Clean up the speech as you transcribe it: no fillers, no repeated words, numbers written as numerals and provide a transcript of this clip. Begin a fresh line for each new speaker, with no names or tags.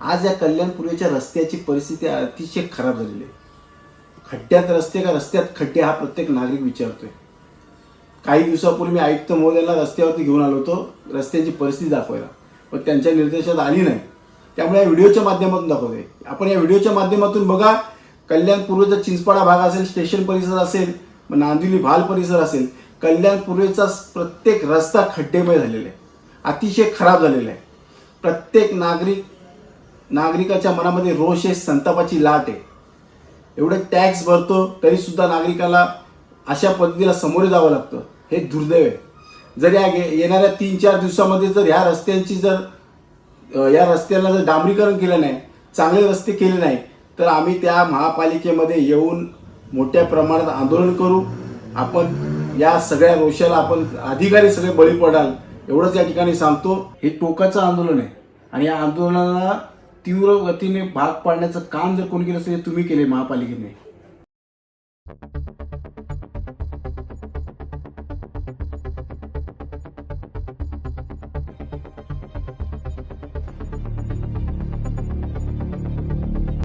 आज या कल्याण पूर्वेच्या रस्त्याची परिस्थिती अतिशय खराब झालेली आहे. खड्ड्यात रस्ते का रस्त्यात खड्डे हा प्रत्येक नागरिक विचारतोय. काही दिवसापूर्वी मी आयुक्त महोदयांना रस्त्यावरती घेऊन आलो होतो रस्त्याची परिस्थिती दाखवायला, पण त्यांच्या निर्देशात आली नाही. त्यामुळे या व्हिडिओच्या माध्यमातून दाखवतोय. आपण या व्हिडिओच्या माध्यमातून बघा, कल्याण पूर्वेचा चिंचपाडा भाग असेल, स्टेशन परिसर असेल, नांदिवली भाल परिसर असेल, कल्याण पूर्वेचा प्रत्येक रस्ता खड्डेमय झालेला आहे, अतिशय खराब झालेला आहे. प्रत्येक नागरिकाच्या मनामध्ये रोष आहे, संतापाची लाट आहे. एवढे टॅक्स भरतो तरी सुद्धा नागरिकाला अशा पद्धतीला सामोरे जावं लागतं, हे दुर्दैव आहे. जर या येणाऱ्या 3-4 दिवसामध्ये जर ह्या रस्त्यांची या रस्त्याला जर डांबरीकरण केलं नाही, चांगले रस्ते केले नाही, तर आम्ही त्या महापालिकेमध्ये येऊन मोठ्या प्रमाणात आंदोलन करू. आपण या सगळ्या रोषाला आपण अधिकारी सगळे बळी पडाल एवढंच या ठिकाणी सांगतो. हे टोकाचं आंदोलन आहे आणि या आंदोलनाला तीव्र गतीने भाग पाडण्याचं काम जर कोणी केलं असेल, तुम्ही केले महापालिकेने.